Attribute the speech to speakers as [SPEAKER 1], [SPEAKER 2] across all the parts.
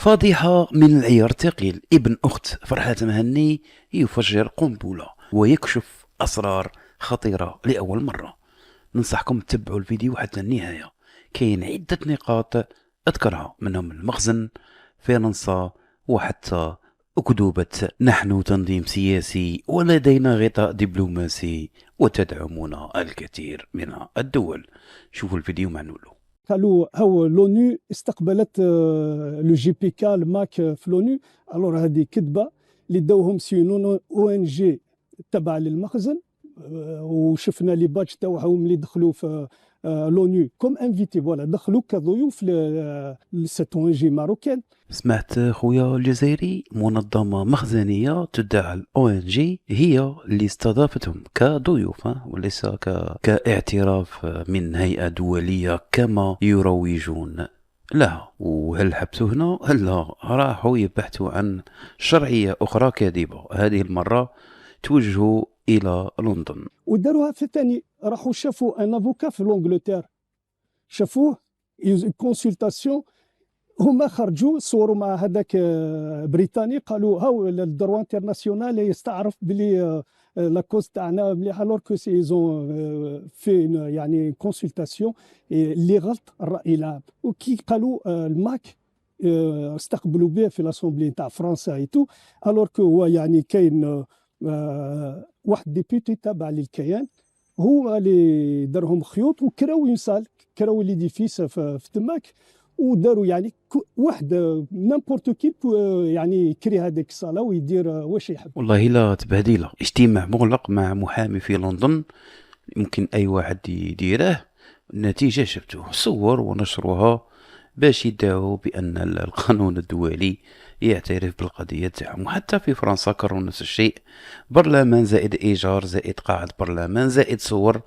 [SPEAKER 1] فضيحة من العيار الثقيل. ابن أخت فرحات مهني يفجر قنبلة ويكشف أسرار خطيرة لأول مرة. ننصحكم تتبعوا الفيديو حتى النهاية، كاين عدة نقاط أذكرها، منهم المخزن، فرنسا، وحتى أكذوبة نحن تنظيم سياسي ولدينا غطاء دبلوماسي وتدعمنا الكثير من الدول. شوفوا الفيديو مع نولو.
[SPEAKER 2] قالوا هو لونو استقبلت لو جي بي كا الماك في لونو. الور هذه كذبه اللي داوهم سي او ان جي تبع للمخزن. وشفنا لي باتش تاعهم اللي دخلوا في لونو كوم انفيتي، فوالا دخلوا كضيوف لسيت او ان جي ماروكان.
[SPEAKER 1] سمعت خويا الجزائري منظمة مخزنية تدعى الاو ان جي هي اللي استضافتهم كضيوف وليس كاعتراف من هيئة دولية كما يروجون لها. وهل حبسوا هنا؟ هلا راحوا يبحثوا عن شرعية أخرى كاذبة، هذه المرة توجهوا إلى لندن.
[SPEAKER 2] وداروها في ثاني، راحوا شافوا ان افوكا في لونجلتير، شافوه كونسلتاسيون. هما خرجوا صوروا مع هذاك بريطاني، قالوا هاو الدروا انترناسيونال يستعرف بلي لاكوز تاعنا مليح، الور كو سيزون في يعني كونسلتاسيون اللي غلط الراي العام. وكي قالوا الماك استقبلوا به في لاسومبلي تاع فرنسا ايتو، الور كو هو يعني كاين واحد ديبيوتي تابع للكيان هو اللي دارهم خيوط وكراو ينسال، كراو ليديفيس في تماك، وداروا يعني واحد نامبورت كي يعني يكري هذيك الصاله ويدير واش يحب.
[SPEAKER 1] والله لا تبهديله، اجتماع مغلق مع محامي في لندن ممكن اي واحد يديره. النتيجة شفتوه، صور ونشروها باش يدعوا بان القانون الدولي يعترف بالقضية تاعهم. وحتى في فرنسا كرروا نفس الشيء، برلمان زائد ايجار زائد قاعة برلمان زائد صور،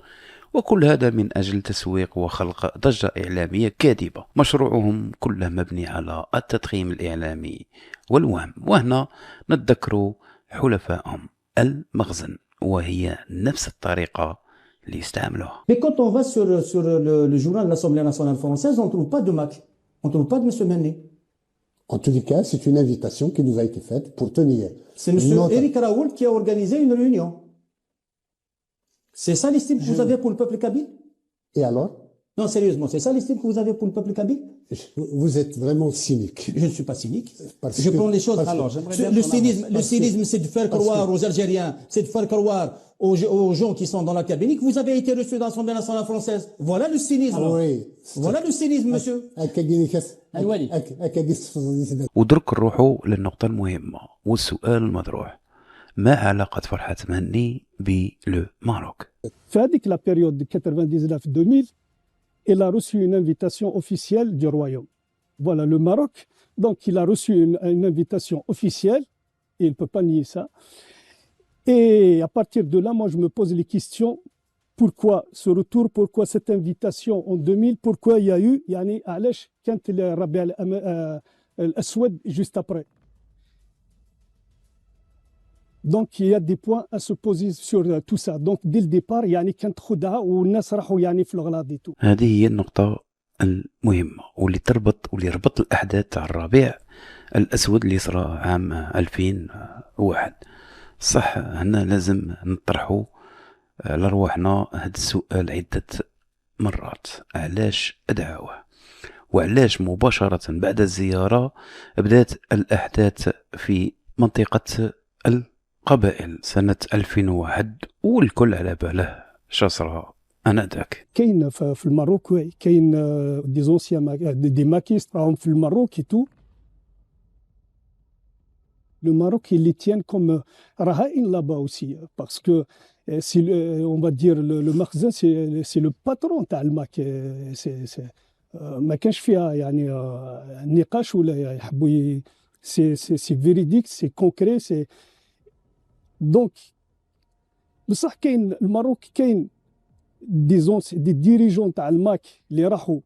[SPEAKER 1] وكل هذا من أجل تسويق وخلق ضجة إعلامية كاذبة. مشروعهم كله مبني على التضخيم الإعلامي والوهم. وهنا نتذكر حلفائهم المخزن، وهي نفس الطريقة اللي يستعملوها.
[SPEAKER 3] Mais quand on va sur le journal de l'Assemblée nationale française, on ne trouve pas de Mac, on ne trouve pas de M. Menné.
[SPEAKER 4] En tous les cas, c'est une invitation qui nous a été faite pour tenir.
[SPEAKER 3] C'est M. Eric Raoult qui a organisé une réunion. C'est ça l'estime que vous avez pour le peuple kabyle?
[SPEAKER 4] Et alors?
[SPEAKER 3] Non, sérieusement, c'est ça l'estime que vous avez pour le peuple kabyle?
[SPEAKER 4] Vous êtes vraiment cynique.
[SPEAKER 3] Je ne suis pas cynique. Je prends les choses. Alors, le cynisme, c'est de faire croire aux Algériens, c'est de faire croire aux gens qui sont dans la Kabylie que vous avez été reçus dans l'Assemblée nationale française. Voilà le cynisme.
[SPEAKER 4] Oui.
[SPEAKER 3] Voilà le cynisme, monsieur.
[SPEAKER 1] ودرك نروحوا للنقطة المهمة والسؤال المطروح: ما علاقة فرحات مهني بلو ماروك؟
[SPEAKER 2] في هذيك لا بيريود 99 2000 il a reçu une invitation officielle du royaume. Voilà, le Maroc, donc il a reçu une invitation officielle, et il ne peut pas nier ça. Et à partir de là, moi je me pose les questions, pourquoi ce retour, pourquoi cette invitation en 2000, pourquoi il y a eu, يعني علاش كانت الربيع الأسود juste après. Donc il y a des points à se poser sur tout ça. Donc dès le départ يعني كانت خدعة والناس راحوا يعني في الغلاط دي تو.
[SPEAKER 1] هذه هي النقطة المهمة واللي تربط واللي ربط الأحداث تاع الربيع الأسود اللي صرا عام 2001. صح، هنا لازم نطرحوا لرواحنا هذا السؤال عدة مرات: علاش أدعوه؟ وعلاش مباشرة بعد الزيارة بدأت الأحداث في منطقة القبائل سنة 2001 والكل على باله شصرها انذاك؟
[SPEAKER 2] كاين في الماروك كاين دي زونسيان دي ماكيست راهم في الماروك تو. Le Maroc, il les tient comme Rahaïn là-bas aussi, parce que on va dire le Makhzen, c'est le patron تاع الماك. ما كانش فيها يعني نقاش ولا يحبوا سي فيريديك سي كونكري سي. دونك بصح كاين الماروك كاين دي ديريجون تاع الماك اللي راحوا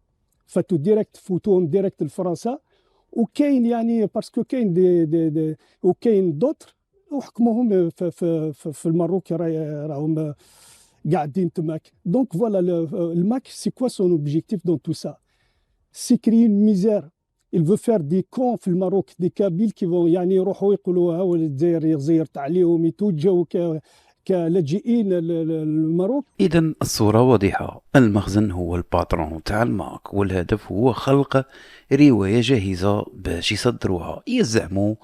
[SPEAKER 2] فاتوا ديريكت فوتوهم ديريكت لفرنسا، وكاين يعني باسكو كاين دي وكاين دوتر وحكموهم في الماروك راهم قاعدين تماك. دونك فوالا الماك سي كوا سون اوبجيكتيف دون تو سا، سي كري une misère il veut faire des camps في الماروك des Kabyles qui vont يعني يروحوا يقولوا ها الجزائر زيرت عليهم يتوجهوا كلاجئين الماروك.
[SPEAKER 1] إذا الصورة واضحة، المخزن هو الباترون تاع الماك، والهدف هو خلق رواية جاهزة باش يصدروها، يزعموا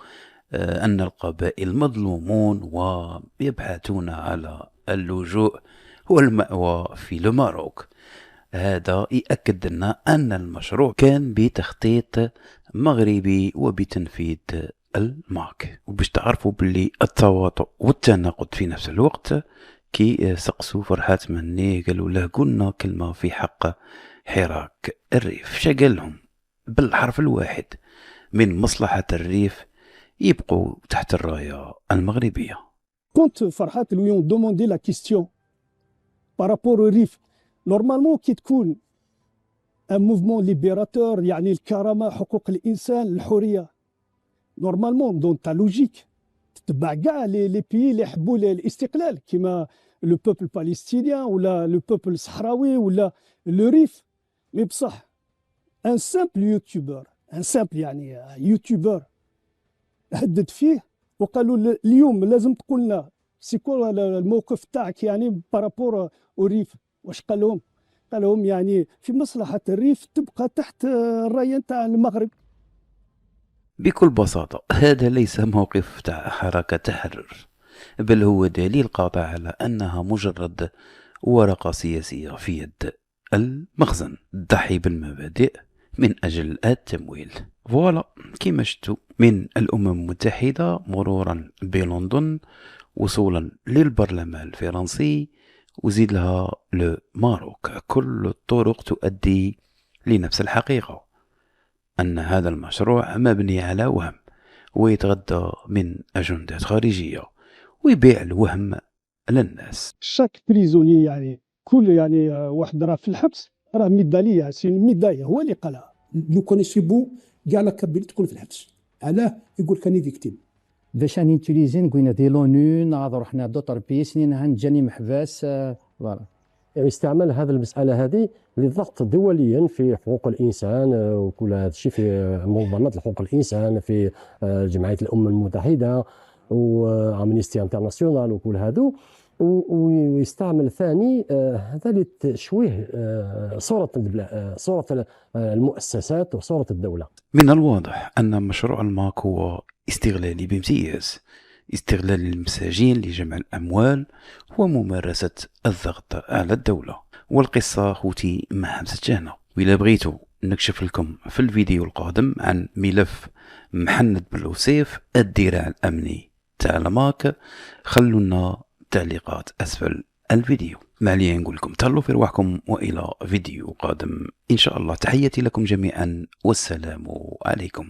[SPEAKER 1] أن القبائل مظلومون ويبحثون على اللجوء والمأوى في الماروك. هذا يأكد لنا أن المشروع كان بتخطيط مغربي وبتنفيذ الماك. وباش تعرفوا باللي التواطؤ والتناقض في نفس الوقت، كي سقسوا فرحات مني قالوا له قلنا كلمة في حق حراك الريف، شقال لهم بالحرف الواحد من مصلحة الريف يبقوا تحت الراية المغربية.
[SPEAKER 2] كنت فرحات lui ont demandé la question par rapport au RIF. نورمالمون كي تكون ان موفمون ليبيراتور يعني الكرامه، حقوق الانسان، الحريه، نورمالمون دون تا لوجيك تتبع كاع لي بيي اللي يحبوا الاستقلال كيما لو بوبل باليستينيان ولا لو بوبل الصحراوي ولا لو ريف. مي بصح ان سامبل يوتيوبر، ان سامبل يعني يوتيوبر هدد فيه وقالوا اليوم لازم تقول لنا سيكون الموقف تاعك يعني بارابور او ريف. واش قال لهم؟ قال لهم يعني في مصلحة الريف تبقى تحت الراية تاع المغرب.
[SPEAKER 1] بكل بساطة هذا ليس موقف تاع حركة تحرر، بل هو دليل قاطع على أنها مجرد ورقة سياسية في يد المخزن، تضحي بالمبادئ من أجل التمويل. فوالا كما شفتوا، من الأمم المتحدة مرورا بلندن وصولا للبرلمان الفرنسي وزيد لها الماروك، كل الطرق تؤدي لنفس الحقيقة، أن هذا المشروع مبني على وهم ويتغذى من أجندات خارجية ويبيع الوهم للناس.
[SPEAKER 2] شاك بريزوني يعني كل يعني واحد راه في الحبس راه ميدالية، سي ميداية هو اللي قالها.
[SPEAKER 3] لو كونيسي بو كاع لا كابيل تكون في الحبس، علاه يقول كاني فيكتيم
[SPEAKER 5] باش نيتيليزي نقولنا دي لونو نعرضوا روحنا دوطر بي سنين هنجاني محباس فوالا.
[SPEAKER 6] يعني استعمال هذه المسألة هذه للضغط دوليا في حقوق الإنسان وكل هذا الشيء في منظمات حقوق الإنسان في جمعية الأمم المتحدة وأمنيستي انترناسيونال وكل هذا، ويستعمل ثاني هذا لتشويه صورة المؤسسات وصورة الدولة.
[SPEAKER 1] من الواضح أن مشروع الماك هو استغلالي بامتياز، استغلال المساجين لجمع الأموال وممارسة الضغط على الدولة. والقصة خوتي ما حمست هنا، وإلا بغيتوا نكشف لكم في الفيديو القادم عن ملف محند بلوسيف الذراع الأمني تاع الماك، خلونا تعليقات أسفل الفيديو. ما عليا نقول لكم تهلوا في رواحكم، وإلى فيديو قادم إن شاء الله. تحياتي لكم جميعا والسلام عليكم.